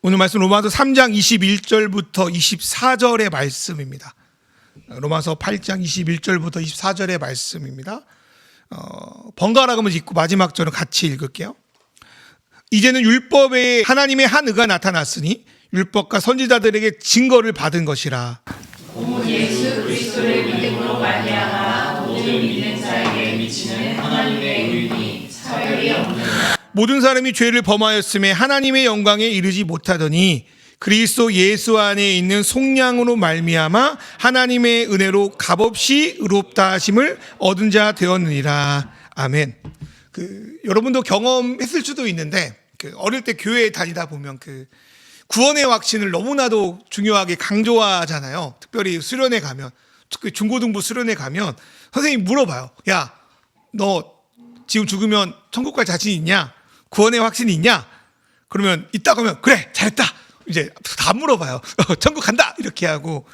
오늘 말씀 로마서 3장 21절부터 24절의 말씀입니다. 로마서 8장 21절부터 24절의 말씀입니다. 번갈아 가면서 읽고 마지막 절은 같이 읽을게요. 이제는 율법에 하나님의 한 의가 나타났으니 율법과 선지자들에게 증거를 받은 것이라. 오 예수 그리스도를 믿음으로 말미암아 모든 믿는 자에게 미치는 하나님의 의는 차별이 없느니라. 모든 사람이 죄를 범하였음에 하나님의 영광에 이르지 못하더니 그리스도 예수 안에 있는 속량으로 말미암아 하나님의 은혜로 값없이 의롭다 하심을 얻은 자 되었느니라. 아멘. 여러분도 경험했을 수도 있는데 어릴 때 교회에 다니다 보면 구원의 확신을 너무나도 중요하게 강조하잖아요. 특별히 수련회 가면, 특히 중고등부 수련회 가면 선생님이 물어봐요. 야, 너 지금 죽으면 천국 갈 자신 있냐? 구원의 확신이 있냐? 그러면 있다고 하면 그래, 잘했다. 이제 다 물어봐요. 천국 간다 이렇게 하고,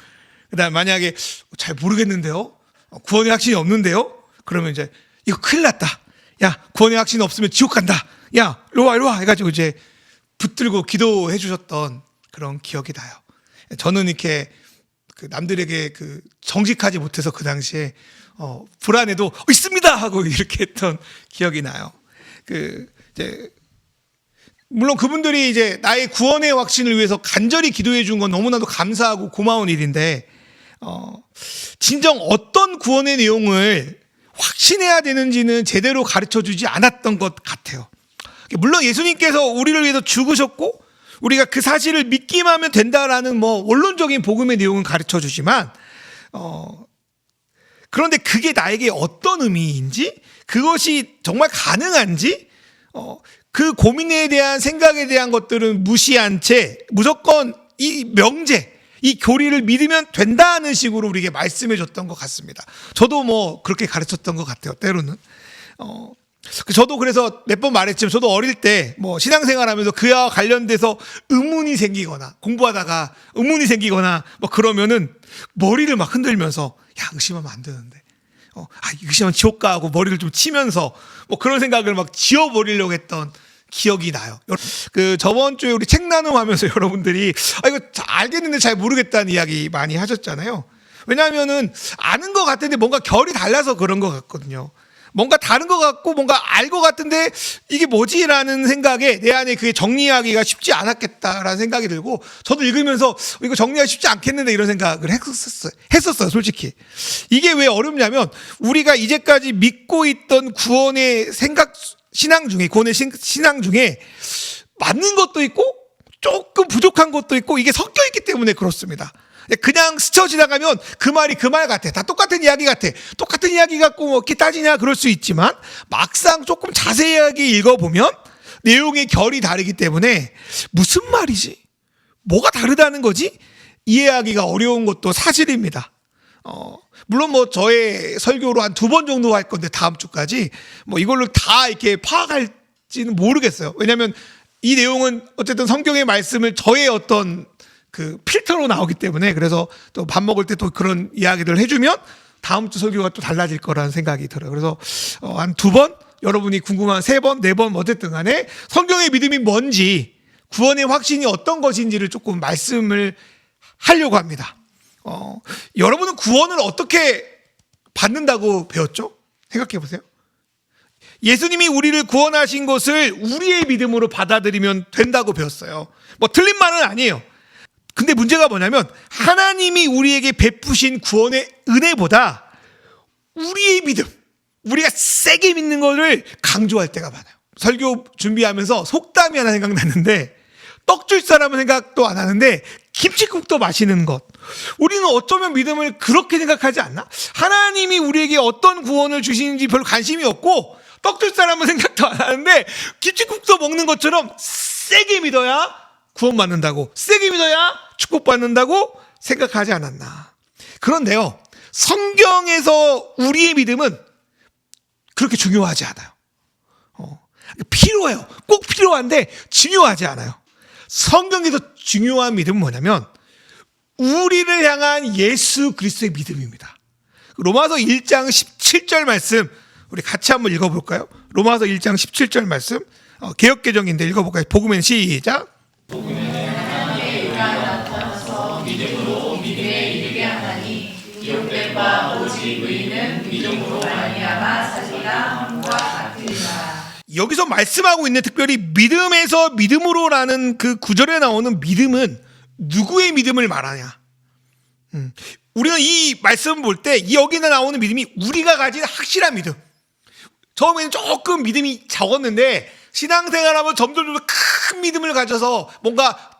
그다음 만약에 잘 모르겠는데요, 구원의 확신이 없는데요, 그러면 이제 이거 큰일 났다. 야, 구원의 확신이 없으면 지옥 간다. 야, 이리 와 해가지고 이제 붙들고 기도해 주셨던 그런 기억이 나요. 저는 이렇게 남들에게 정직하지 못해서 그 당시에 불안해도 있습니다 하고 이렇게 했던 기억이 나요. 이제 물론 그분들이 이제 나의 구원의 확신을 위해서 간절히 기도해 준 건 너무나도 감사하고 고마운 일인데, 진정 어떤 구원의 내용을 확신해야 되는지는 제대로 가르쳐 주지 않았던 것 같아요. 물론 예수님께서 우리를 위해서 죽으셨고 우리가 그 사실을 믿기만 하면 된다라는 원론적인 복음의 내용은 가르쳐 주지만, 그런데 그게 나에게 어떤 의미인지, 그것이 정말 가능한지, 그 고민에 대한 생각에 대한 것들은 무시한 채 무조건 이 명제, 이 교리를 믿으면 된다는 식으로 우리에게 말씀해 줬던 것 같습니다. 저도 그렇게 가르쳤던 것 같아요, 때로는. 저도 그래서 몇 번 말했지만, 저도 어릴 때 신앙생활 하면서 그와 관련돼서 의문이 생기거나 공부하다가 의문이 생기거나 그러면은 머리를 막 흔들면서, 야, 의심하면 안 되는데, 의심하면 지옥 가 하고 머리를 좀 치면서 그런 생각을 막 지워버리려고 했던 기억이 나요. 저번 주에 우리 책 나눔하면서 여러분들이 이거 알겠는데 잘 모르겠다는 이야기 많이 하셨잖아요. 왜냐하면은 아는 것 같은데 뭔가 결이 달라서 그런 것 같거든요. 뭔가 다른 것 같고 뭔가 알 것 같은데 이게 뭐지라는 생각에 내 안에 그게 정리하기가 쉽지 않았겠다라는 생각이 들고, 저도 읽으면서 이거 정리하기 쉽지 않겠는데 이런 생각을 했었어요, 솔직히. 이게 왜 어렵냐면, 우리가 이제까지 믿고 있던 구원의 신앙 중에 맞는 것도 있고 조금 부족한 것도 있고, 이게 섞여 있기 때문에 그렇습니다. 그냥 스쳐 지나가면 그 말이 그 말 같아. 다 똑같은 이야기 같아. 똑같은 이야기 갖고 어떻게 따지냐 그럴 수 있지만, 막상 조금 자세하게 읽어보면 내용의 결이 다르기 때문에 무슨 말이지? 뭐가 다르다는 거지? 이해하기가 어려운 것도 사실입니다. 물론 저의 설교로 한 2번 정도 할 건데, 다음 주까지 이걸로 다 이렇게 파악할지는 모르겠어요. 왜냐하면 이 내용은 어쨌든 성경의 말씀을 저의 어떤 필터로 나오기 때문에, 그래서 또 밥 먹을 때 또 그런 이야기를 해주면 다음 주 설교가 또 달라질 거라는 생각이 들어요. 그래서 한 2번, 여러분이 궁금한 3번, 4번 어쨌든 간에 성경의 믿음이 뭔지, 구원의 확신이 어떤 것인지를 조금 말씀을 하려고 합니다. 여러분은 구원을 어떻게 받는다고 배웠죠? 생각해 보세요. 예수님이 우리를 구원하신 것을 우리의 믿음으로 받아들이면 된다고 배웠어요. 틀린 말은 아니에요. 근데 문제가 뭐냐면, 하나님이 우리에게 베푸신 구원의 은혜보다 우리의 믿음, 우리가 세게 믿는 것을 강조할 때가 많아요. 설교 준비하면서 속담이 하나 생각났는데, 떡 줄 사람은 생각도 안 하는데 김치국도 마시는 것. 우리는 어쩌면 믿음을 그렇게 생각하지 않나? 하나님이 우리에게 어떤 구원을 주시는지 별로 관심이 없고, 떡 줄 사람은 생각도 안 하는데 김치국도 먹는 것처럼 세게 믿어야 구원받는다고, 세게 믿어야 축복받는다고 생각하지 않았나. 그런데요, 성경에서 우리의 믿음은 그렇게 중요하지 않아요. 필요해요. 꼭 필요한데 중요하지 않아요. 성경에서 중요한 믿음은 뭐냐면, 우리를 향한 예수 그리스도의 믿음입니다. 로마서 1장 17절 말씀 우리 같이 한번 읽어볼까요? 로마서 1장 17절 말씀, 개역개정인데 읽어볼까요? 복음엔 시작. 복음에는 자기가 나타나서 믿음으로 믿음에 이르게 하나니 기록된 바 오직 의인은 믿음으로 말미암아 살리라 함과 같으리라. 여기서 말씀하고 있는 특별히 믿음에서 믿음으로라는 그 구절에 나오는 믿음은 누구의 믿음을 말하냐? 우리는 이 말씀을 볼 때 여기에 나오는 믿음이 우리가 가진 확실한 믿음. 처음에는 조금 믿음이 적었는데 신앙생활하면 점점 큰 믿음을 가져서 뭔가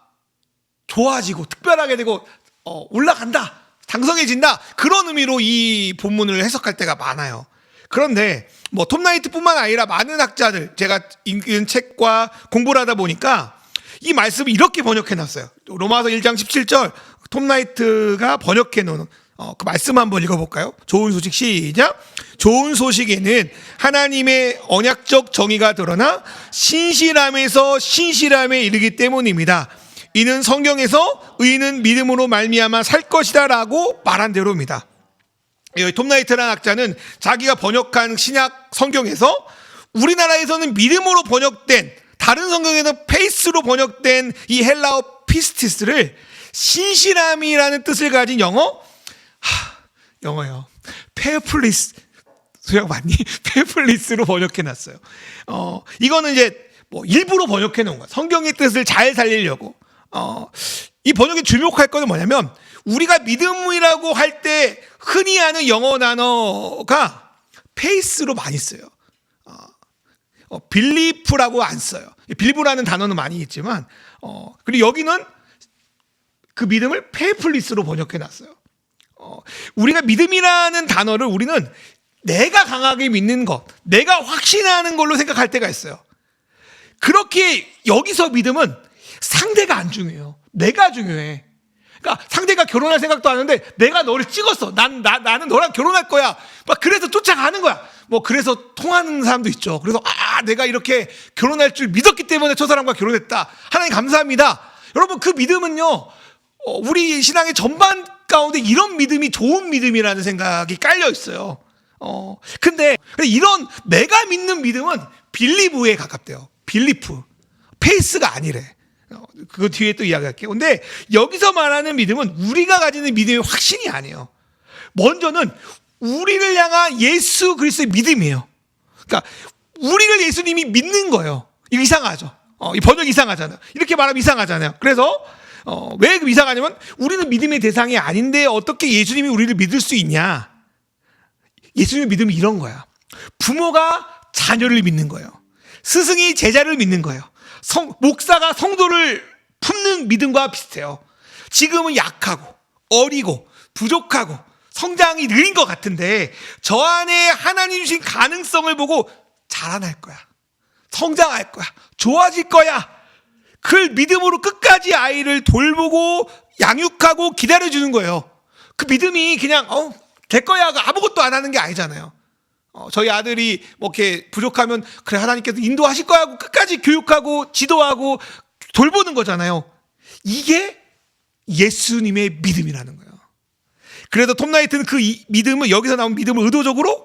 좋아지고 특별하게 되고 올라간다, 장성해진다, 그런 의미로 이 본문을 해석할 때가 많아요. 그런데 뭐 톰나이트뿐만 아니라 많은 학자들, 제가 읽은 책과 공부를 하다 보니까 이 말씀을 이렇게 번역해놨어요. 로마서 1장 17절 톰나이트가 번역해놓은 그 말씀 한번 읽어볼까요? 좋은 소식 시작. 좋은 소식에는 하나님의 언약적 정의가 드러나 신실함에서 신실함에 이르기 때문입니다. 이는 성경에서 의인은 믿음으로 말미암아 살 것이다 라고 말한 대로입니다. 톰나이트라는 학자는 자기가 번역한 신약 성경에서 우리나라에서는 믿음으로 번역된, 다른 성경에는 페이스로 번역된 이 헬라어 피스티스를 신실함이라는 뜻을 가진 영어요. 페어플리스, 소영 맞니? 페어플리스로 번역해놨어요. 이거는 이제 뭐 일부러 번역해놓은 거야. 성경의 뜻을 잘 살리려고. 이 번역에 주목할 거는 뭐냐면, 우리가 믿음이라고 할 때 흔히 하는 영어 단어가 페이스로 많이 써요. 빌리프라고 안 써요. 빌리브라는 단어는 많이 있지만, 그리고 여기는 그 믿음을 페이플리스로 번역해놨어요. 우리가 믿음이라는 단어를 우리는 내가 강하게 믿는 것, 내가 확신하는 걸로 생각할 때가 있어요. 그렇게 여기서 믿음은 상대가 안 중요해요. 내가 중요해. 그러니까 상대가 결혼할 생각도 안 하는데 내가 너를 찍었어. 나는 너랑 결혼할 거야. 막 그래서 쫓아가는 거야. 뭐 그래서 통하는 사람도 있죠. 그래서 내가 이렇게 결혼할 줄 믿었기 때문에 저 사람과 결혼했다. 하나님 감사합니다. 여러분, 그 믿음은요, 우리 신앙의 전반 가운데 이런 믿음이 좋은 믿음이라는 생각이 깔려 있어요. 근데 이런 내가 믿는 믿음은 빌리브에 가깝대요. 빌리프. 페이스가 아니래. 그거 뒤에 또 이야기할게요. 근데 여기서 말하는 믿음은 우리가 가지는 믿음의 확신이 아니에요. 먼저는 우리를 향한 예수 그리스도의 믿음이에요. 그러니까 우리를 예수님이 믿는 거예요. 이거 이상하죠. 이 번역 이상하잖아요. 이렇게 말하면 이상하잖아요. 그래서 왜 이상하냐면, 우리는 믿음의 대상이 아닌데 어떻게 예수님이 우리를 믿을 수 있냐? 예수님의 믿음이 이런 거야. 부모가 자녀를 믿는 거예요. 스승이 제자를 믿는 거예요. 목사가 성도를 품는 믿음과 비슷해요. 지금은 약하고 어리고 부족하고 성장이 느린 것 같은데 저 안에 하나님 주신 가능성을 보고 자라날 거야. 성장할 거야. 좋아질 거야. 그 믿음으로 끝까지 아이를 돌보고 양육하고 기다려주는 거예요. 그 믿음이 그냥 될 거야 하고 아무것도 안 하는 게 아니잖아요. 저희 아들이 뭐 이렇게 부족하면 그래 하나님께서 인도하실 거야 하고 끝까지 교육하고 지도하고 돌보는 거잖아요. 이게 예수님의 믿음이라는 거예요. 그래서 톰나이트는 그 믿음을, 여기서 나온 믿음을 의도적으로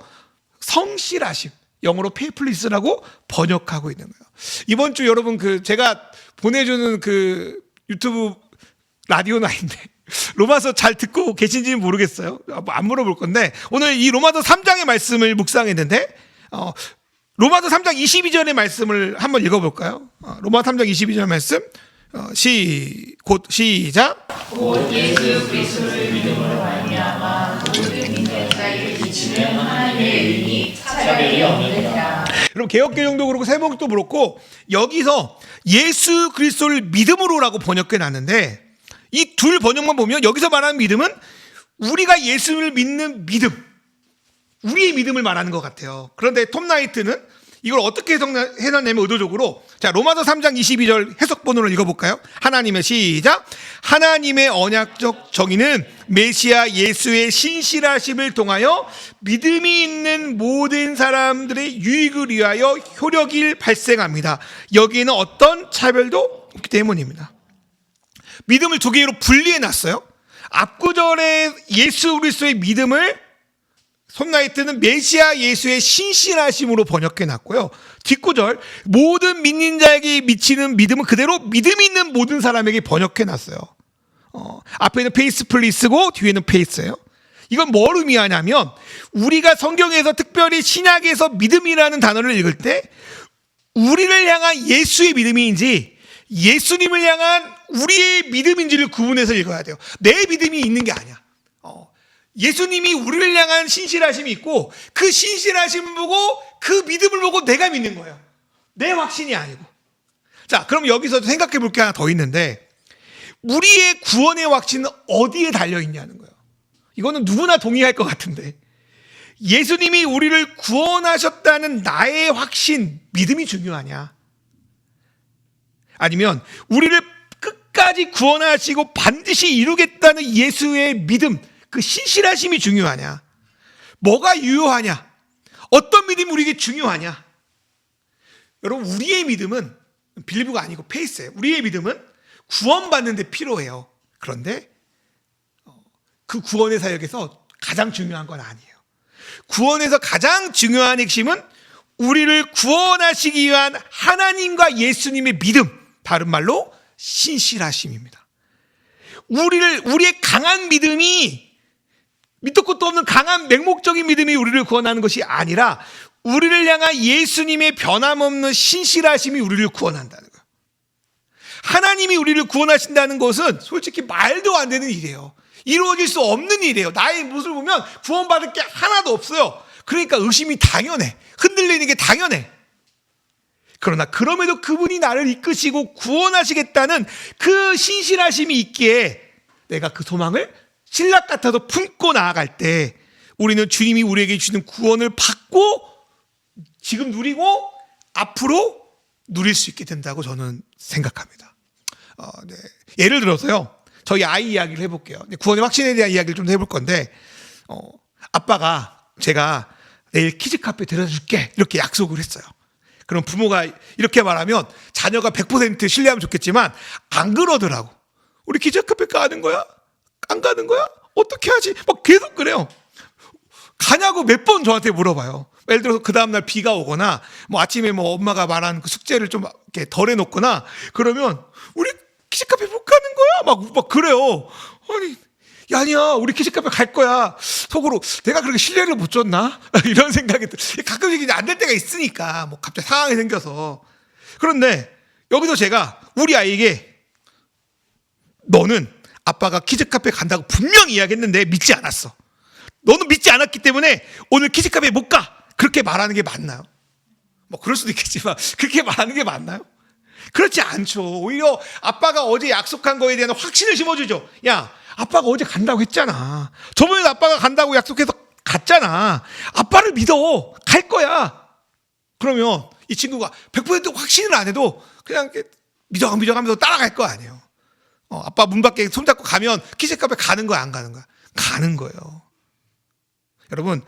성실하심, 영어로 페이플리스라고 번역하고 있는 거예요. 이번 주 여러분 제가 보내주는 그 유튜브 라디오는 아닌데 로마서 잘 듣고 계신지는 모르겠어요. 안 물어볼 건데 오늘 이 로마서 3장의 말씀을 묵상했는데 로마서 3장 22절의 말씀을 한번 읽어볼까요? 로마서 3장 22절 말씀 시작. 곧 예수 그리스도를 믿음으로 말미암아 모든 믿는 자에게 미치는 하나님의 의인이 차별이 없느니라. 여러분, 개역개정도 그렇고 세번도 그렇고 여기서 예수 그리스도를 믿음으로라고 번역해 놨는데, 이 둘 번역만 보면 여기서 말하는 믿음은 우리가 예수를 믿는 믿음, 우리의 믿음을 말하는 것 같아요. 그런데 톰나이트는 이걸 어떻게 해석했냐면 의도적으로, 자, 로마서 3장 22절 해석본으로 읽어볼까요? 하나님의 시작. 하나님의 언약적 정의는 메시아 예수의 신실하심을 통하여 믿음이 있는 모든 사람들의 유익을 위하여 효력이 발생합니다. 여기에는 어떤 차별도 없기 때문입니다. 믿음을 두 개로 분리해 놨어요. 앞구절에 예수 그리스도의 믿음을 톰나이트는 메시아 예수의 신실하심으로 번역해 놨고요. 뒷구절 모든 믿는 자에게 미치는 믿음은 그대로 믿음 있는 모든 사람에게 번역해 놨어요. 앞에는 페이스풀리 쓰고 뒤에는 페이스예요. 이건 뭘 의미하냐면 우리가 성경에서 특별히 신약에서 믿음이라는 단어를 읽을 때 우리를 향한 예수의 믿음인지 예수님을 향한 우리의 믿음인지를 구분해서 읽어야 돼요. 내 믿음이 있는 게 아니야. 예수님이 우리를 향한 신실하심이 있고 그 신실하심을 보고 그 믿음을 보고 내가 믿는 거예요. 내 확신이 아니고. 자, 그럼 여기서 생각해 볼 게 하나 더 있는데 우리의 구원의 확신은 어디에 달려있냐는 거예요. 이거는 누구나 동의할 것 같은데 예수님이 우리를 구원하셨다는 나의 확신, 믿음이 중요하냐? 아니면 우리를 끝까지 구원하시고 반드시 이루겠다는 예수의 믿음, 그 신실하심이 중요하냐? 뭐가 유효하냐? 어떤 믿음이 우리에게 중요하냐? 여러분, 우리의 믿음은 빌리브가 아니고 페이스예요. 우리의 믿음은 구원받는 데 필요해요. 그런데 그 구원의 사역에서 가장 중요한 건 아니에요. 구원에서 가장 중요한 핵심은 우리를 구원하시기 위한 하나님과 예수님의 믿음, 다른 말로 신실하심입니다. 우리의 강한 믿음이 밑도 끝도 없는 강한 맹목적인 믿음이 우리를 구원하는 것이 아니라 우리를 향한 예수님의 변함없는 신실하심이 우리를 구원한다는 거예요. 하나님이 우리를 구원하신다는 것은 솔직히 말도 안 되는 일이에요. 이루어질 수 없는 일이에요. 나의 모습을 보면 구원받을 게 하나도 없어요. 그러니까 의심이 당연해. 흔들리는 게 당연해. 그러나 그럼에도 그분이 나를 이끄시고 구원하시겠다는 그 신실하심이 있기에 내가 그 소망을 신락 같아서 품고 나아갈 때 우리는 주님이 우리에게 주는 구원을 받고 지금 누리고 앞으로 누릴 수 있게 된다고 저는 생각합니다. 네. 예를 들어서요. 저희 아이 이야기를 해볼게요. 구원의 확신에 대한 이야기를 좀 해볼 건데 아빠가 제가 내일 키즈카페 데려다 줄게 이렇게 약속을 했어요. 그럼 부모가 이렇게 말하면 자녀가 100% 신뢰하면 좋겠지만 안 그러더라고. 우리 키즈카페 가는 거야? 안 가는 거야? 어떻게 하지? 막 계속 그래요. 가냐고 몇 번 저한테 물어봐요. 예를 들어서 그 다음날 비가 오거나 뭐 아침에 뭐 엄마가 말한 그 숙제를 좀 이렇게 덜 해놓거나 그러면 우리 키즈카페 못 가는 거야? 막 그래요. 아니, 야, 아니야. 우리 키즈카페 갈 거야. 속으로 내가 그렇게 신뢰를 못 줬나? 이런 생각이 가끔씩 이제 안 될 때가 있으니까 뭐 갑자기 상황이 생겨서. 그런데 여기서 제가 우리 아이에게 너는 아빠가 키즈카페 간다고 분명히 이야기했는데 믿지 않았어. 너는 믿지 않았기 때문에 오늘 키즈카페 못 가. 그렇게 말하는 게 맞나요? 뭐 그럴 수도 있겠지만 그렇게 말하는 게 맞나요? 그렇지 않죠. 오히려 아빠가 어제 약속한 거에 대한 확신을 심어주죠. 야, 아빠가 어제 간다고 했잖아. 저번에 아빠가 간다고 약속해서 갔잖아. 아빠를 믿어. 갈 거야. 그러면 이 친구가 100% 확신을 안 해도 그냥 미적미적 하면서 따라갈 거 아니에요. 아빠 문 밖에 손잡고 가면 키즈카페 가는 거야, 안 가는 거야? 가는 거예요. 여러분,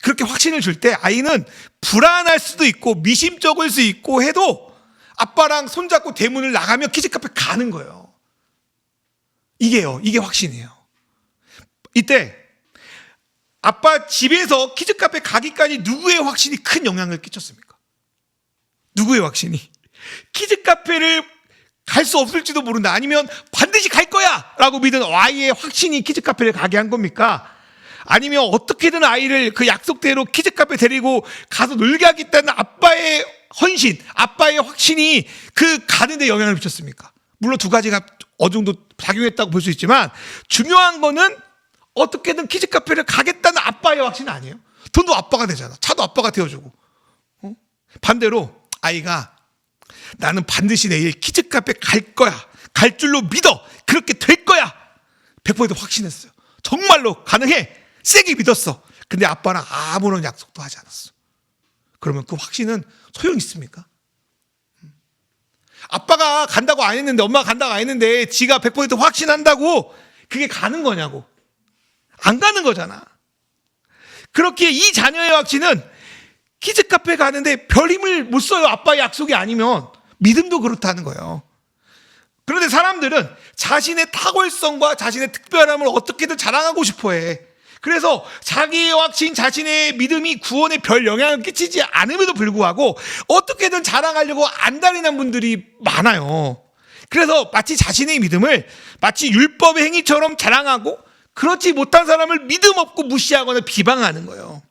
그렇게 확신을 줄 때 아이는 불안할 수도 있고 미심쩍을 수 있고 해도 아빠랑 손잡고 대문을 나가면 키즈카페 가는 거예요. 이게 확신이에요. 이때 아빠 집에서 키즈카페 가기까지 누구의 확신이 큰 영향을 끼쳤습니까? 누구의 확신이? 키즈카페를 갈 수 없을지도 모른다. 아니면 반드시 갈 거야! 라고 믿은 아이의 확신이 키즈카페를 가게 한 겁니까? 아니면 어떻게든 아이를 그 약속대로 키즈카페 데리고 가서 놀게 하겠다는 아빠의 헌신, 아빠의 확신이 그 가는 데 영향을 미쳤습니까? 물론 두 가지가 어느 정도 작용했다고 볼 수 있지만 중요한 거는 어떻게든 키즈카페를 가겠다는 아빠의 확신은 아니에요. 돈도 아빠가 내잖아. 차도 아빠가 태워주고. 반대로 아이가 나는 반드시 내일 키즈카페 갈 거야. 갈 줄로 믿어. 그렇게 될 거야. 100% 확신했어요. 정말로 가능해. 세게 믿었어. 근데 아빠는 아무런 약속도 하지 않았어. 그러면 그 확신은 소용 있습니까? 아빠가 간다고 안 했는데, 엄마가 간다고 안 했는데 지가 100% 확신한다고 그게 가는 거냐고. 안 가는 거잖아. 그렇게 이 자녀의 확신은 키즈카페 가는데 별 힘을 못 써요. 아빠의 약속이 아니면. 믿음도 그렇다는 거예요. 그런데 사람들은 자신의 탁월성과 자신의 특별함을 어떻게든 자랑하고 싶어 해. 그래서 자기의 확신, 자신의 믿음이 구원에 별 영향을 끼치지 않음에도 불구하고 어떻게든 자랑하려고 안달이 난 분들이 많아요. 그래서 마치 자신의 믿음을 마치 율법의 행위처럼 자랑하고 그렇지 못한 사람을 믿음 없고 무시하거나 비방하는 거예요.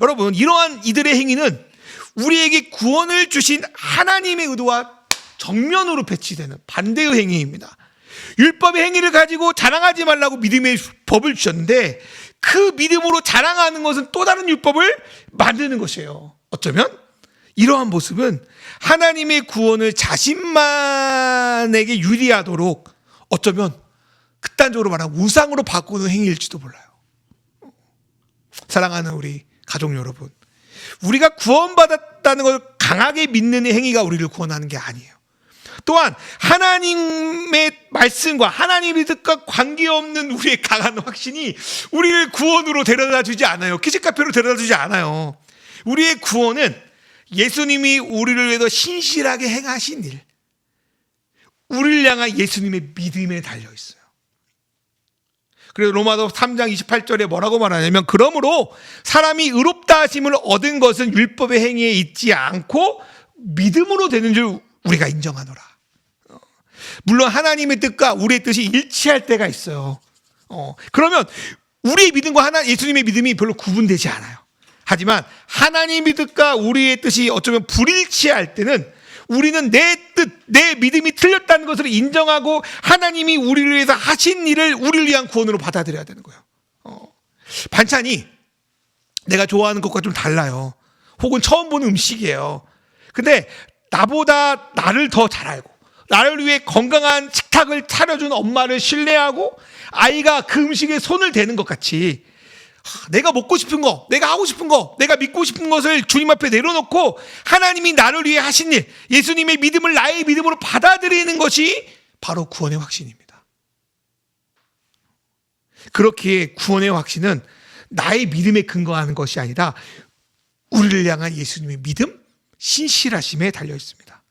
여러분, 이러한 이들의 행위는 우리에게 구원을 주신 하나님의 의도와 정면으로 배치되는 반대의 행위입니다. 율법의 행위를 가지고 자랑하지 말라고 믿음의 법을 주셨는데 그 믿음으로 자랑하는 것은 또 다른 율법을 만드는 것이에요. 어쩌면 이러한 모습은 하나님의 구원을 자신만에게 유리하도록 어쩌면 극단적으로 말하면 우상으로 바꾸는 행위일지도 몰라요. 사랑하는 우리 가족 여러분, 우리가 구원받았다는 걸 강하게 믿는 행위가 우리를 구원하는 게 아니에요. 또한 하나님의 말씀과 하나님의 뜻과 관계없는 우리의 강한 확신이 우리를 구원으로 데려다 주지 않아요. 키즈카페로 데려다 주지 않아요. 우리의 구원은 예수님이 우리를 위해서 신실하게 행하신 일, 우리를 향한 예수님의 믿음에 달려 있어요. 그래서 로마서 3장 28절에 뭐라고 말하냐면, 그러므로 사람이 의롭다 하심을 얻은 것은 율법의 행위에 있지 않고 믿음으로 되는 줄 우리가 인정하노라. 물론 하나님의 뜻과 우리의 뜻이 일치할 때가 있어요. 그러면 우리의 믿음과 예수님의 믿음이 별로 구분되지 않아요. 하지만 하나님의 뜻과 우리의 뜻이 어쩌면 불일치할 때는 우리는 내 뜻, 내 믿음이 틀렸다는 것을 인정하고 하나님이 우리를 위해서 하신 일을 우리를 위한 구원으로 받아들여야 되는 거예요. 반찬이 내가 좋아하는 것과 좀 달라요. 혹은 처음 보는 음식이에요. 근데 나보다 나를 더 잘 알고 나를 위해 건강한 식탁을 차려준 엄마를 신뢰하고 아이가 그 음식에 손을 대는 것 같이 내가 먹고 싶은 거, 내가 하고 싶은 거, 내가 믿고 싶은 것을 주님 앞에 내려놓고 하나님이 나를 위해 하신 일, 예수님의 믿음을 나의 믿음으로 받아들이는 것이 바로 구원의 확신입니다. 그렇기에 구원의 확신은 나의 믿음에 근거하는 것이 아니라 우리를 향한 예수님의 믿음, 신실하심에 달려 있습니다.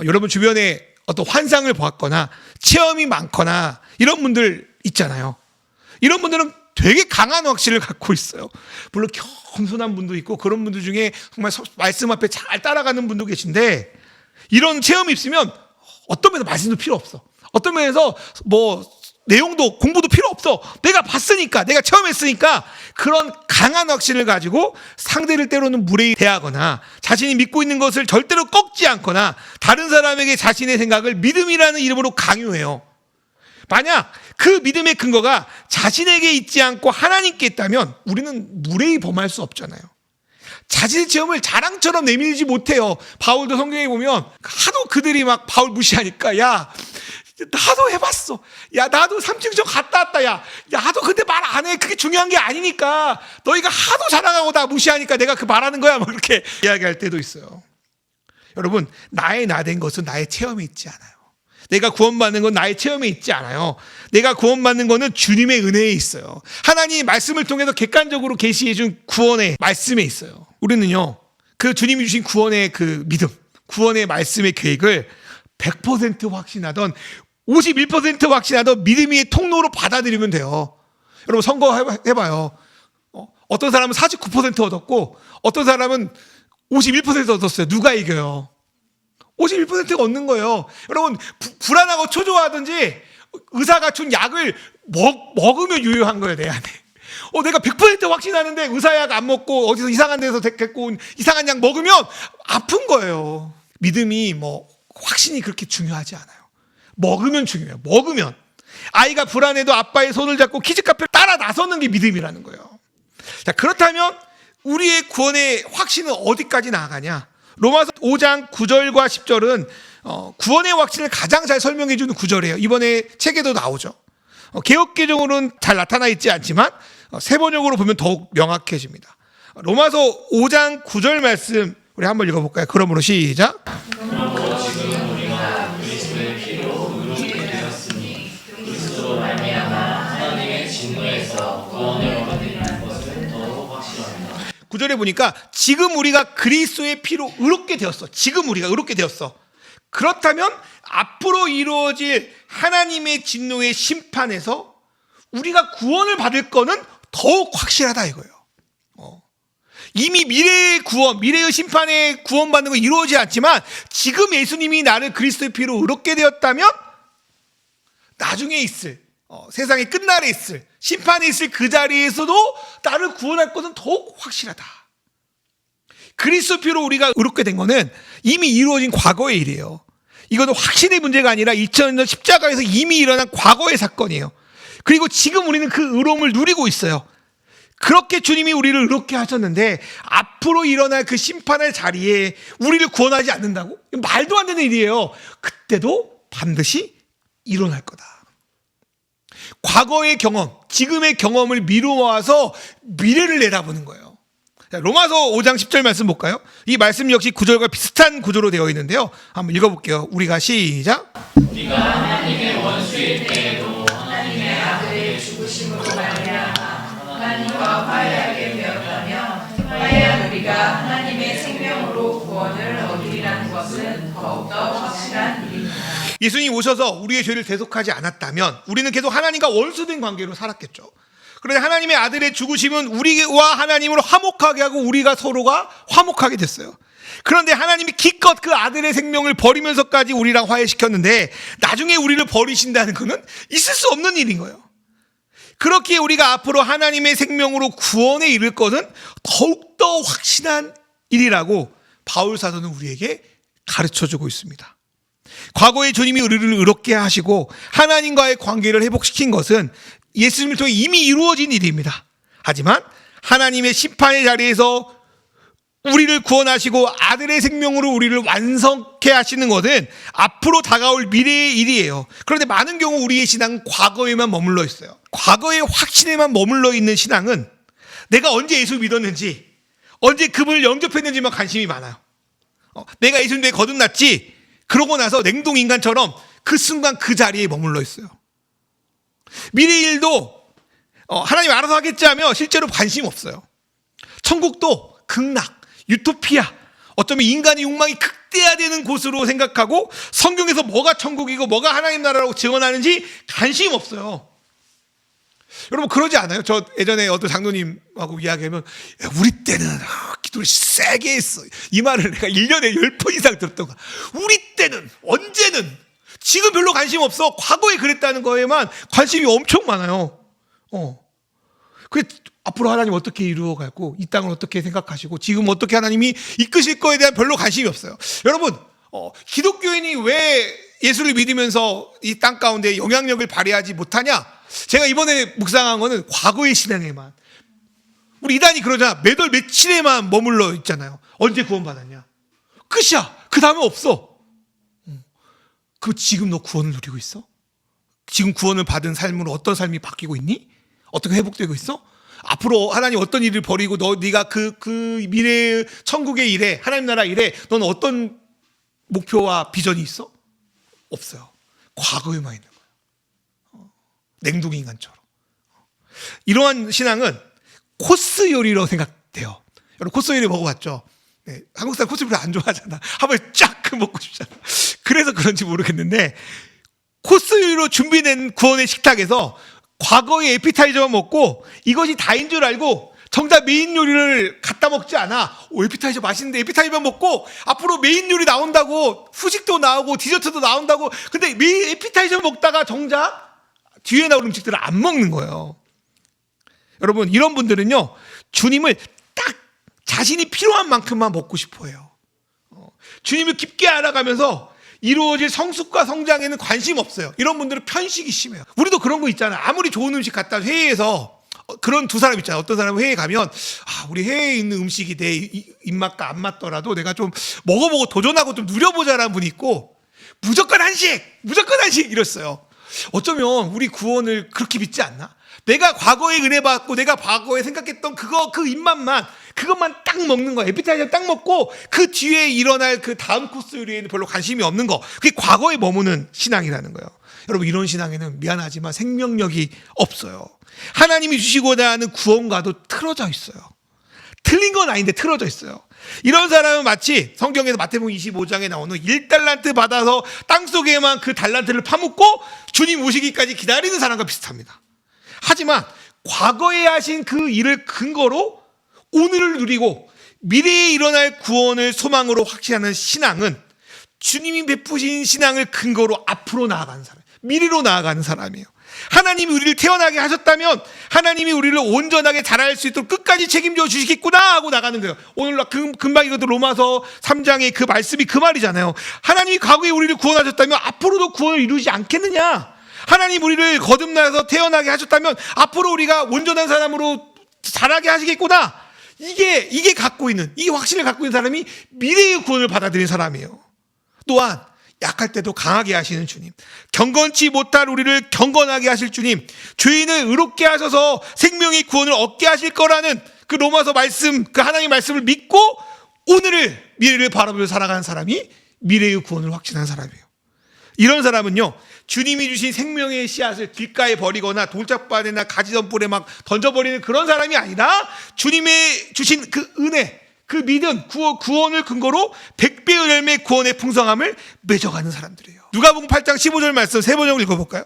여러분 주변에 어떤 환상을 보았거나 체험이 많거나 이런 분들 있잖아요. 이런 분들은 되게 강한 확신을 갖고 있어요. 물론 겸손한 분도 있고 그런 분들 중에 정말 말씀 앞에 잘 따라가는 분도 계신데, 이런 체험이 있으면 어떤 면에서 말씀도 필요 없어. 어떤 면에서 뭐 내용도 공부도 필요 없어. 내가 봤으니까, 내가 체험했으니까 그런 강한 확신을 가지고 상대를 때로는 무례히 대하거나 자신이 믿고 있는 것을 절대로 꺾지 않거나 다른 사람에게 자신의 생각을 믿음이라는 이름으로 강요해요. 만약 그 믿음의 근거가 자신에게 있지 않고 하나님께 있다면 우리는 무례히 범할 수 없잖아요. 자신의 체험을 자랑처럼 내밀지 못해요. 바울도 성경에 보면 하도 그들이 막 바울 무시하니까, 야 나도 해봤어, 야 나도 3층 갔다 왔다, 야 나도 근데 말 안 해, 그게 중요한 게 아니니까, 너희가 하도 자랑하고 나 무시하니까 내가 그 말하는 거야, 뭐 이렇게 이야기할 때도 있어요. 여러분, 나의 나 된 것은 나의 체험에 있지 않아요. 내가 구원받는 건 나의 체험에 있지 않아요. 내가 구원받는 거는 주님의 은혜에 있어요. 하나님이 말씀을 통해서 객관적으로 계시해 준 구원의 말씀에 있어요. 우리는요, 그 주님이 주신 구원의 그 믿음, 구원의 말씀의 계획을 100% 확신하던 51% 확신하던 믿음의 통로로 받아들이면 돼요. 여러분 선거 해봐요. 어떤 사람은 49% 얻었고 어떤 사람은 51% 얻었어요. 누가 이겨요? 51%가 얻는 거예요. 여러분 불안하고 초조하든지 의사가 준 약을 먹으면 유효한 거예요, 내 안에. 내가 100% 확신하는데 의사약 안 먹고 어디서 이상한 데서 데리고 온 이상한 약 먹으면 아픈 거예요. 믿음이 확신이 그렇게 중요하지 않아요. 먹으면 중요해요. 먹으면. 아이가 불안해도 아빠의 손을 잡고 키즈카페를 따라 나서는 게 믿음이라는 거예요. 자, 그렇다면 우리의 구원의 확신은 어디까지 나아가냐? 로마서 5장 9절과 10절은 구원의 확신을 가장 잘 설명해 주는 구절이에요. 이번에 책에도 나오죠. 개역개정으로는 잘 나타나 있지 않지만 세번역으로 보면 더욱 명확해집니다. 로마서 5장 9절 말씀 우리 한번 읽어볼까요? 그러므로 시작. 그러므로 지금 우리가 그리스도의 피로 의롭게 되었으니 그리스도로 말미암아 하나님의 진노에서 구원을 얻으리라는 것은 더욱 확실합니다. 9절에 보니까 지금 우리가 그리스도의 피로 의롭게 되었어. 지금 우리가 의롭게 되었어. 그렇다면 앞으로 이루어질 하나님의 진노의 심판에서 우리가 구원을 받을 거는 더욱 확실하다 이거예요. 이미 미래의 구원, 미래의 심판의 구원받는 건 이루어지지 않지만 지금 예수님이 나를 그리스도의 피로 의롭게 되었다면 나중에 있을 세상의 끝날에 있을 심판이 있을 그 자리에서도 나를 구원할 것은 더욱 확실하다. 그리스도 피로 우리가 의롭게 된 거는 이미 이루어진 과거의 일이에요. 이것은 확신의 문제가 아니라 2000년 십자가에서 이미 일어난 과거의 사건이에요. 그리고 지금 우리는 그 의로움을 누리고 있어요. 그렇게 주님이 우리를 의롭게 하셨는데 앞으로 일어날 그 심판의 자리에 우리를 구원하지 않는다고? 말도 안 되는 일이에요. 그때도 반드시 일어날 거다. 과거의 경험, 지금의 경험을 미루어와서 미래를 내다보는 거예요. 자, 로마서 5장 10절 말씀 볼까요? 이 말씀 역시 구절과 비슷한 구조로 되어 있는데요. 한번 읽어볼게요. 우리가 시작. 우리가 하나님의 원수일 때에도 하나님의 아들의 죽으심으로 말미암아 하나님과 화해하게 되었다면 화해한 우리가 하나님의 생명으로 구원을 얻으리라는 것은 더욱더 확실한 일입니다. 예수님이 오셔서 우리의 죄를 대속하지 않았다면 우리는 계속 하나님과 원수된 관계로 살았겠죠. 그런데 하나님의 아들의 죽으심은 우리와 하나님을 화목하게 하고 우리가 서로가 화목하게 됐어요. 그런데 하나님이 기껏 그 아들의 생명을 버리면서까지 우리랑 화해시켰는데 나중에 우리를 버리신다는 것은 있을 수 없는 일인 거예요. 그렇기에 우리가 앞으로 하나님의 생명으로 구원에 이를 것은 더욱더 확신한 일이라고 바울 사도는 우리에게 가르쳐주고 있습니다. 과거에 주님이 우리를 의롭게 하시고 하나님과의 관계를 회복시킨 것은 예수님을 통해 이미 이루어진 일입니다. 하지만 하나님의 심판의 자리에서 우리를 구원하시고 아들의 생명으로 우리를 완성케 하시는 것은 앞으로 다가올 미래의 일이에요. 그런데 많은 경우 우리의 신앙은 과거에만 머물러 있어요. 과거의 확신에만 머물러 있는 신앙은 내가 언제 예수 믿었는지, 언제 그분을 영접했는지만 관심이 많아요. 내가 예수님께 거듭났지, 그러고 나서 냉동인간처럼 그 순간 그 자리에 머물러 있어요. 미래의 일도 하나님 알아서 하겠지 하며 실제로 관심 없어요. 천국도 극락, 유토피아, 어쩌면 인간의 욕망이 극대화되는 곳으로 생각하고 성경에서 뭐가 천국이고 뭐가 하나님 나라라고 증언하는지 관심 없어요. 여러분 그러지 않아요? 저 예전에 어떤 장로님하고 이야기하면 우리 때는 기도를 세게 했어. 이 말을 내가 1년에 10번 이상 들었던 거야. 우리 때는 언제는 지금 별로 관심 없어. 과거에 그랬다는 거에만 관심이 엄청 많아요. 그 앞으로 하나님 어떻게 이루어가고 이 땅을 어떻게 생각하시고 지금 어떻게 하나님이 이끄실 거에 대한 별로 관심이 없어요. 여러분 기독교인이 왜 예수를 믿으면서 이 땅 가운데 영향력을 발휘하지 못하냐? 제가 이번에 묵상한 거는 과거의 신앙에만. 우리 이단이 그러잖아. 몇 월 며칠에만 머물러 있잖아요. 언제 구원받았냐? 끝이야. 그 다음에 없어. 그럼 지금 너 구원을 누리고 있어? 지금 구원을 받은 삶으로 어떤 삶이 바뀌고 있니? 어떻게 회복되고 있어? 앞으로 하나님 어떤 일을 벌이고 네가 그 미래의 천국의 일에 하나님 나라 일에 너는 어떤 목표와 비전이 있어? 없어요. 과거에만 있는 거예요. 냉동인간처럼. 이러한 신앙은 코스 요리로 생각돼요. 여러분 코스 요리 먹어봤죠? 네, 한국 사람 코스 요리 안 좋아하잖아. 한번 쫙 먹고 싶잖아. 그래서 그런지 모르겠는데 코스 요리로 준비된 구원의 식탁에서 과거의 에피타이저만 먹고 이것이 다인 줄 알고 정작 메인 요리를 갖다 먹지 않아. 에피타이저 맛있는데 에피타이저만 먹고 앞으로 메인 요리 나온다고 후식도 나오고 디저트도 나온다고. 근데 에피타이저 먹다가 정작 뒤에 나올 음식들을 안 먹는 거예요. 여러분 이런 분들은요 주님을 딱 자신이 필요한 만큼만 먹고 싶어 해요. 주님을 깊게 알아가면서 이루어질 성숙과 성장에는 관심 없어요. 이런 분들은 편식이 심해요. 우리도 그런 거 있잖아요. 아무리 좋은 음식 갖다 회의에서 그런 두 사람 있잖아요. 어떤 사람은 회의에 가면 우리 회의에 있는 음식이 내 입맛과 안 맞더라도 내가 좀 먹어보고 도전하고 좀 누려보자라는 분이 있고 무조건 한식 이랬어요. 어쩌면 우리 구원을 그렇게 믿지 않나? 내가 과거에 은혜 받고 내가 과거에 생각했던 그 입맛만 그것만 딱 먹는 거야. 에피타이저 딱 먹고 그 뒤에 일어날 그 다음 코스 요리에는 별로 관심이 없는 거. 그게 과거에 머무는 신앙이라는 거예요. 여러분 이런 신앙에는 미안하지만 생명력이 없어요. 하나님이 주시고자 하는 구원과도 틀어져 있어요. 틀린 건 아닌데 틀어져 있어요. 이런 사람은 마치 성경에서 마태복음 25장에 나오는 1달란트 받아서 땅속에만 그 달란트를 파묻고 주님 오시기까지 기다리는 사람과 비슷합니다. 하지만 과거에 하신 그 일을 근거로 오늘을 누리고 미래에 일어날 구원을 소망으로 확신하는 신앙은 주님이 베푸신 신앙을 근거로 앞으로 나아가는 사람, 미래로 나아가는 사람이에요. 하나님이 우리를 태어나게 하셨다면 하나님이 우리를 온전하게 자랄 수 있도록 끝까지 책임져 주시겠구나 하고 나가는 거예요. 오늘 금방 이것도 로마서 3장의 그 말씀이 그 말이잖아요. 하나님이 과거에 우리를 구원하셨다면 앞으로도 구원을 이루지 않겠느냐. 하나님 우리를 거듭나서 태어나게 하셨다면 앞으로 우리가 온전한 사람으로 자라게 하시겠구나. 이게 갖고 있는, 이 확신을 갖고 있는 사람이 미래의 구원을 받아들인 사람이에요. 또한 약할 때도 강하게 하시는 주님, 경건치 못할 우리를 경건하게 하실 주님, 죄인을 의롭게 하셔서 생명의 구원을 얻게 하실 거라는 그 로마서 말씀, 그 하나님의 말씀을 믿고 오늘을, 미래를 바라보며 살아가는 사람이 미래의 구원을 확신한 사람이에요. 이런 사람은요, 주님이 주신 생명의 씨앗을 길가에 버리거나 돌짝밭에나 가지던불에 막 던져버리는 그런 사람이 아니라 주님의 주신 그 은혜, 그 믿음, 구원을 근거로 100배의 열매 구원의 풍성함을 맺어가는 사람들이에요. 누가복음 8장 15절 말씀 세 번역을 읽어볼까요?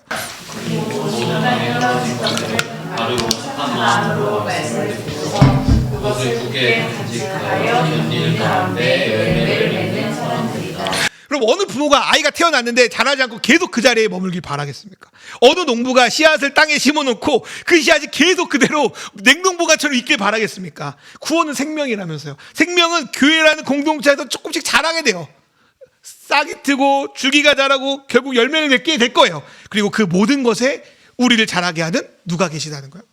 바르고 착한 마음으로 말씀을 듣고 그것을 굳게 간직하여 견디는 가운데 열매를 맺는 사람들이다. 그럼 어느 부모가 아이가 태어났는데 자라지 않고 계속 그 자리에 머물길 바라겠습니까? 어느 농부가 씨앗을 땅에 심어놓고 그 씨앗이 계속 그대로 냉동보관처럼 있길 바라겠습니까? 구원은 생명이라면서요. 생명은 교회라는 공동체에서 조금씩 자라게 돼요. 싹이 트고 줄기가 자라고 결국 열매를 맺게 될 거예요. 그리고 그 모든 것에 우리를 자라게 하는 누가 계시다는 거예요?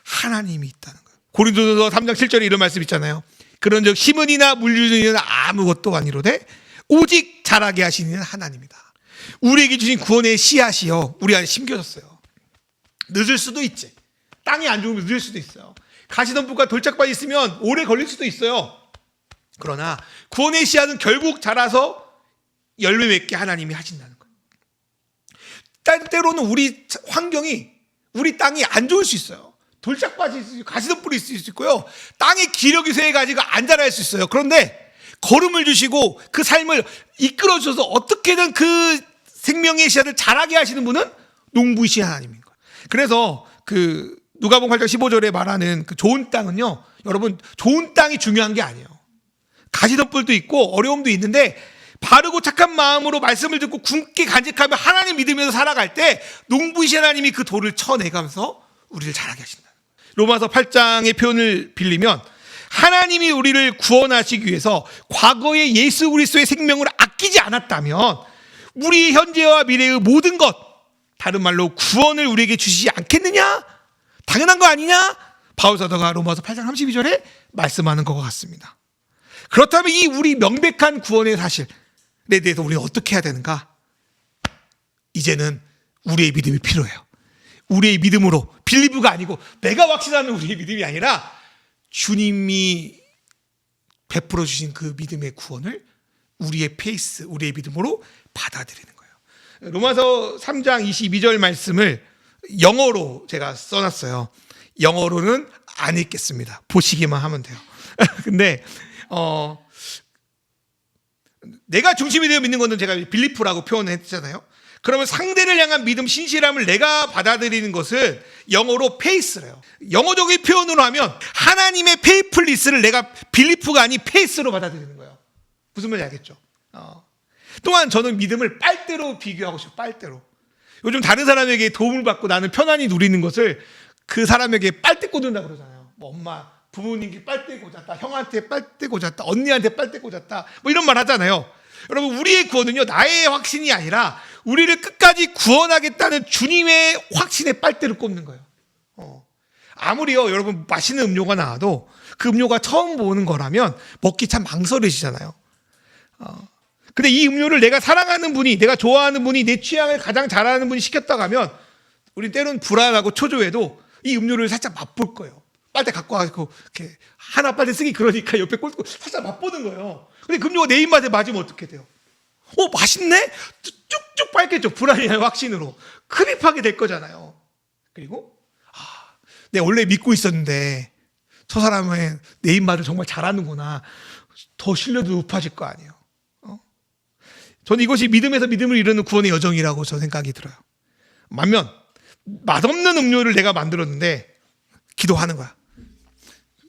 하나님이 있다는 거예요. 고린도서 3장 7절에 이런 말씀 있잖아요. 그런즉 심은 이나 물주는 이는 아무것도 아니로되 오직 자라게 하시는 하나님이다. 우리에게 주신 구원의 씨앗이요, 우리 안에 심겨졌어요. 늦을 수도 있지. 땅이 안 좋으면 늦을 수도 있어요. 가시덤불과 돌짝밭이 있으면 오래 걸릴 수도 있어요. 그러나 구원의 씨앗은 결국 자라서 열매 맺게 하나님이 하신다는 거예요. 때로는 우리 환경이, 우리 땅이 안 좋을 수 있어요. 돌짝밭이 있을 수 있고 가시덤불이 있을 수 있고요, 땅의 기력이 쇠해가지고 안 자랄 수 있어요. 그런데 걸음을 주시고 그 삶을 이끌어 주셔서 어떻게든 그 생명의 씨앗을 자라게 하시는 분은 농부이신 하나님인 거예요. 그래서 그 누가복음 8장 15절에 말하는 그 좋은 땅은요, 여러분, 좋은 땅이 중요한 게 아니에요. 가시덤불도 있고 어려움도 있는데 바르고 착한 마음으로 말씀을 듣고 굳게 간직하며 하나님 믿으면서 살아갈 때 농부이신 하나님이 그 돌을 쳐내가면서 우리를 자라게 하신다. 로마서 8장의 표현을 빌리면 하나님이 우리를 구원하시기 위해서 과거의 예수 그리스도의 생명을 아끼지 않았다면 우리 현재와 미래의 모든 것, 다른 말로 구원을 우리에게 주시지 않겠느냐? 당연한 거 아니냐? 바울 사도가 로마서 8장 32절에 말씀하는 것 같습니다. 그렇다면 이 우리 명백한 구원의 사실에 대해서 우리는 어떻게 해야 되는가? 이제는 우리의 믿음이 필요해요. 우리의 믿음으로, 빌리브가 아니고 내가 확신하는 우리의 믿음이 아니라 주님이 베풀어 주신 그 믿음의 구원을 우리의 페이스, 우리의 믿음으로 받아들이는 거예요. 로마서 3장 22절 말씀을 영어로 제가 써놨어요. 영어로는 안 읽겠습니다. 보시기만 하면 돼요. 근데 내가 중심이 되어 믿는 것은 제가 빌리프라고 표현했잖아요. 그러면 상대를 향한 믿음, 신실함을 내가 받아들이는 것을 영어로 페이스래요. 영어적인 표현으로 하면 하나님의 페이플리스를 내가 빌리프가 아닌 페이스로 받아들이는 거예요. 무슨 말인지 알겠죠? 또한 저는 믿음을 빨대로 비교하고 싶어요. 빨대로. 요즘 다른 사람에게 도움을 받고 나는 편안히 누리는 것을 그 사람에게 빨대 꽂는다 그러잖아요. 뭐 엄마, 부모님께 빨대 꽂았다, 형한테 빨대 꽂았다, 언니한테 빨대 꽂았다, 뭐 이런 말 하잖아요. 여러분, 우리의 구원은요, 나의 확신이 아니라 우리를 끝까지 구원하겠다는 주님의 확신의 빨대를 꼽는 거예요. 아무리요, 여러분, 맛있는 음료가 나와도 그 음료가 처음 보는 거라면 먹기 참 망설이시잖아요. 근데 이 음료를 내가 사랑하는 분이, 내가 좋아하는 분이, 내 취향을 가장 잘 아는 분이 시켰다고 하면 우리 때로는 불안하고 초조해도 이 음료를 살짝 맛볼 거예요. 빨대 갖고 와서 이렇게 하나 빨대 쓰기 그러니까 옆에 꽂고 살짝 맛보는 거예요. 근데 그 음료가 내 입맛에 맞으면 어떻게 돼요? 맛있네? 쭉쭉 빨겠죠. 불안이의 확신으로 흡입하게 될 거잖아요. 그리고 내가 원래 믿고 있었는데 저 사람은 내 입맛을 정말 잘하는구나, 더 신뢰도 높아질 거 아니에요. 저는 이것이 믿음에서 믿음을 이루는 구원의 여정이라고 저 생각이 들어요. 반면 맛없는 음료를 내가 만들었는데 기도하는 거야.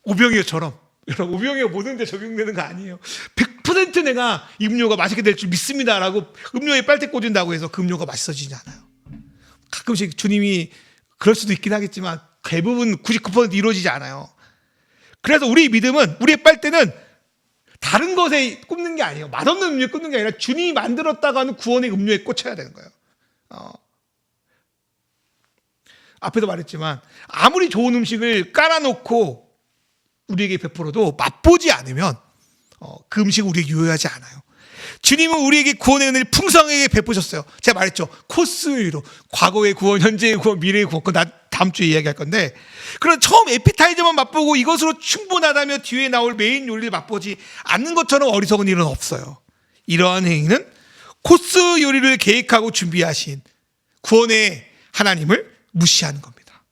오병이어처럼. 여러분, 오병이어 모든 데 적용되는 거 아니에요. 100% 내가 이 음료가 맛있게 될 줄 믿습니다라고 음료에 빨대 꽂은다고 해서 그 음료가 맛있어지지 않아요. 가끔씩 주님이 그럴 수도 있긴 하겠지만 대부분 99% 이루어지지 않아요. 그래서 우리 믿음은, 우리의 빨대는 다른 것에 꽂는 게 아니에요. 맛없는 음료에 꽂는 게 아니라 주님이 만들었다고 하는 구원의 음료에 꽂혀야 되는 거예요. 앞에도 말했지만 아무리 좋은 음식을 깔아놓고 우리에게 베풀어도 맛보지 않으면 그 음식은 우리에게 유효하지 않아요. 주님은 우리에게 구원의 은혜를 풍성하게 베푸셨어요. 제가 말했죠. 코스로 과거의 구원, 현재의 구원, 미래의 구원. 그건 다음 주에 이야기할 건데, 그런 처음 에피타이저만 맛보고 이것으로 충분하다며 뒤에 나올 메인 요리를 맛보지 않는 것처럼 어리석은 일은 없어요. 이러한 행위는 코스 요리를 계획하고 준비하신 구원의 하나님을 무시하는 겁니다.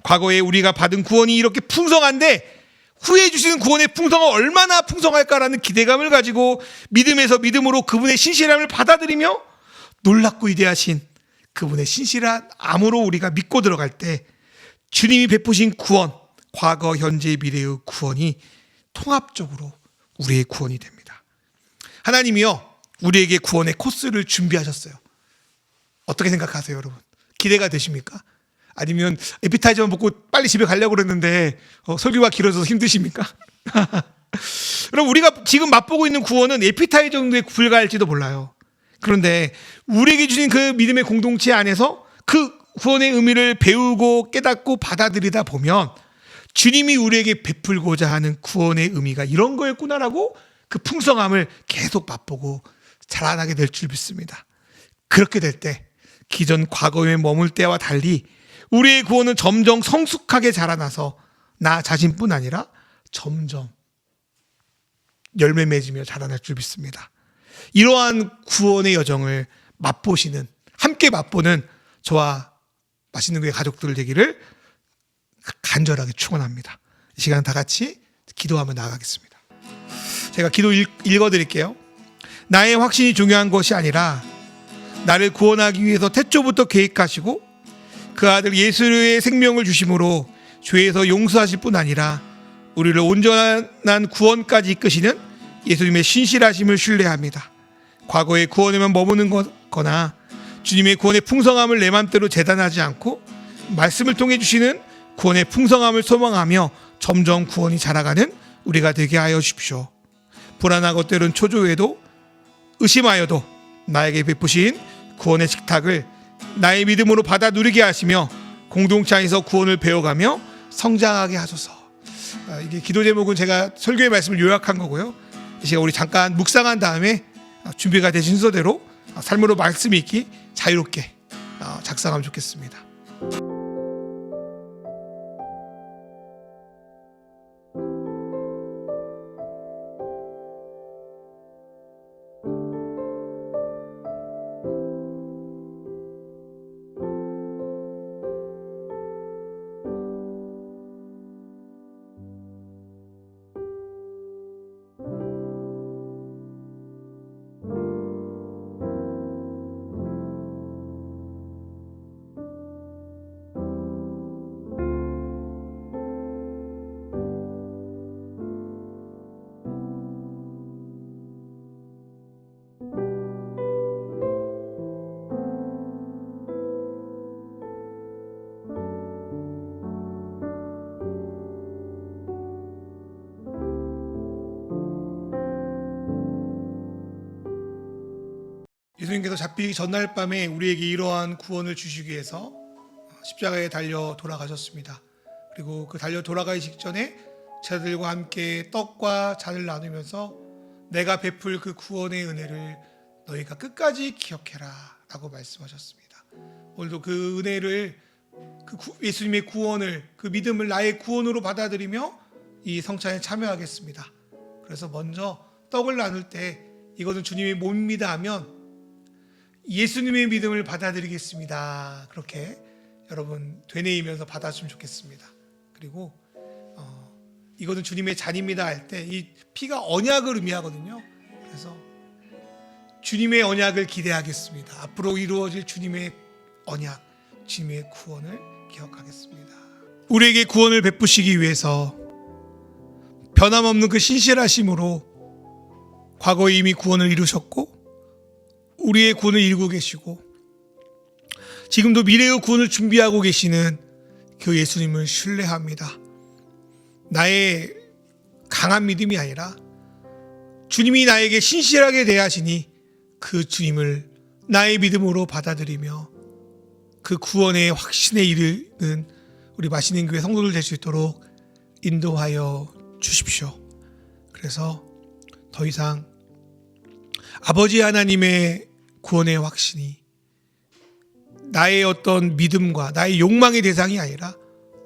과거에 우리가 받은 구원이 이렇게 풍성한데 후에 주시는 구원의 풍성은 얼마나 풍성할까라는 기대감을 가지고 믿음에서 믿음으로 그분의 신실함을 받아들이며 놀랍고 위대하신 그분의 신실한 암으로 우리가 믿고 들어갈 때 주님이 베푸신 구원, 과거, 현재, 미래의 구원이 통합적으로 우리의 구원이 됩니다. 하나님이요, 우리에게 구원의 코스를 준비하셨어요. 어떻게 생각하세요, 여러분? 기대가 되십니까? 아니면 에피타이저만 먹고 빨리 집에 가려고 그랬는데 설교가 길어져서 힘드십니까? 그럼 우리가 지금 맛보고 있는 구원은 에피타이저 정도에 불과할지도 몰라요. 그런데 우리에게 주신 그 믿음의 공동체 안에서 그 구원의 의미를 배우고 깨닫고 받아들이다 보면 주님이 우리에게 베풀고자 하는 구원의 의미가 이런 거였구나라고 그 풍성함을 계속 맛보고 자라나게 될 줄 믿습니다. 그렇게 될 때 기존 과거에 머물 때와 달리 우리의 구원은 점점 성숙하게 자라나서 나 자신뿐 아니라 점점 열매 맺으며 자라날 줄 믿습니다. 이러한 구원의 여정을 맛보시는, 함께 맛보는 저와 맛있는 교회 가족들 되기를 간절하게 축원합니다. 이 시간 다 같이 기도하며 나아가겠습니다. 제가 기도 읽어드릴게요. 나의 확신이 중요한 것이 아니라 나를 구원하기 위해서 태초부터 계획하시고 그 아들 예수의 생명을 주심으로 죄에서 용서하실 뿐 아니라 우리를 온전한 구원까지 이끄시는 예수님의 신실하심을 신뢰합니다. 과거의 구원에만 머무는 거나 주님의 구원의 풍성함을 내 맘대로 재단하지 않고 말씀을 통해 주시는 구원의 풍성함을 소망하며 점점 구원이 자라가는 우리가 되게 하여 주십시오. 불안하고 때론 초조해도 의심하여도 나에게 베푸신 구원의 식탁을 나의 믿음으로 받아 누리게 하시며 공동체 안에서 구원을 배워가며 성장하게 하소서. 이게 기도 제목은 제가 설교의 말씀을 요약한 거고요. 이 시간 우리 잠깐 묵상한 다음에 준비가 되신 순서대로 삶으로 말씀이 있기 자유롭게 작성하면 좋겠습니다. 예수님께서 잡히기 전날 밤에 우리에게 이러한 구원을 주시기 위해서 십자가에 달려 돌아가셨습니다. 그리고 그 달려 돌아가기 직전에 제자들과 함께 떡과 잔을 나누면서 내가 베풀 그 구원의 은혜를 너희가 끝까지 기억해라 라고 말씀하셨습니다. 오늘도 그 은혜를, 그 예수님의 구원을, 그 믿음을 나의 구원으로 받아들이며 이 성찬에 참여하겠습니다. 그래서 먼저 떡을 나눌 때 이것은 주님의 몸입니다 하면 예수님의 믿음을 받아들이겠습니다. 그렇게 여러분 되뇌이면서 받아주시면 좋겠습니다. 그리고 이것은 주님의 잔입니다 할 때 이 피가 언약을 의미하거든요. 그래서 주님의 언약을 기대하겠습니다. 앞으로 이루어질 주님의 언약, 주님의 구원을 기억하겠습니다. 우리에게 구원을 베푸시기 위해서 변함없는 그 신실하심으로 과거에 이미 구원을 이루셨고 우리의 구원을 이루고 계시고 지금도 미래의 구원을 준비하고 계시는 그 예수님을 신뢰합니다. 나의 강한 믿음이 아니라 주님이 나에게 신실하게 대하시니 그 주님을 나의 믿음으로 받아들이며 그 구원의 확신에 이르는 우리 마시는 교회 성도들 될 수 있도록 인도하여 주십시오. 그래서 더 이상 아버지 하나님의 구원의 확신이 나의 어떤 믿음과 나의 욕망의 대상이 아니라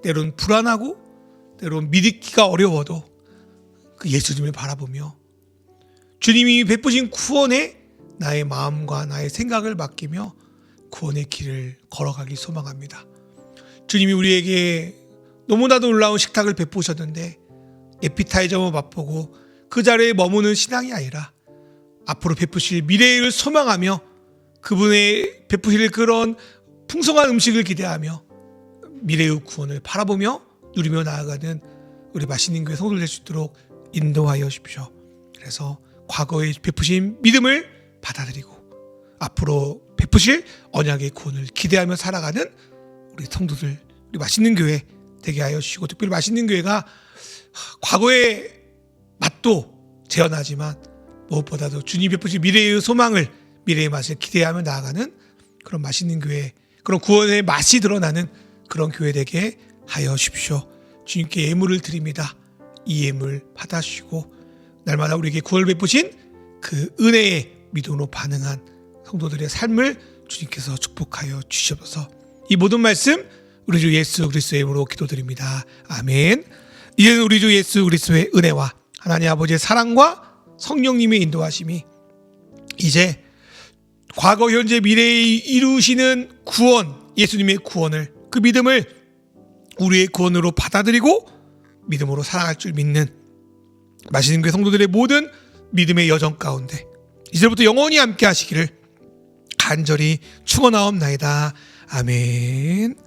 때론 불안하고 때론 믿기가 어려워도 그 예수님을 바라보며 주님이 베푸신 구원에 나의 마음과 나의 생각을 맡기며 구원의 길을 걸어가길 소망합니다. 주님이 우리에게 너무나도 놀라운 식탁을 베푸셨는데 에피타이저만 맛보고 그 자리에 머무는 신앙이 아니라 앞으로 베푸실 미래를 소망하며 그분의 베푸실 그런 풍성한 음식을 기대하며 미래의 구원을 바라보며 누리며 나아가는 우리 맛있는 교회 성도들 될 수 있도록 인도하여 주십시오. 그래서 과거에 베푸신 믿음을 받아들이고 앞으로 베푸실 언약의 구원을 기대하며 살아가는 우리 성도들, 우리 맛있는 교회 되게 하여 주시고, 특별히 맛있는 교회가 과거의 맛도 재현하지만 무엇보다도 주님 베푸신 미래의 소망을, 미래의 맛을 기대하며 나아가는 그런 맛있는 교회, 그런 구원의 맛이 드러나는 그런 교회 되게 하여 주십시오. 주님께 예물을 드립니다. 이 예물 받아주시고 날마다 우리에게 구원을 베푸신 그 은혜의 믿음으로 반응한 성도들의 삶을 주님께서 축복하여 주시옵소서. 이 모든 말씀 우리 주 예수 그리스도의 이름으로 기도드립니다. 아멘. 이제는 우리 주 예수 그리스도의 은혜와 하나님 아버지의 사랑과 성령님의 인도하심이 이제 과거 현재 미래에 이루시는 구원, 예수님의 구원을, 그 믿음을 우리의 구원으로 받아들이고 믿음으로 살아갈 줄 믿는 맛있는 교회 성도들의 모든 믿음의 여정 가운데 이제부터 영원히 함께 하시기를 간절히 축원하옵나이다. 아멘.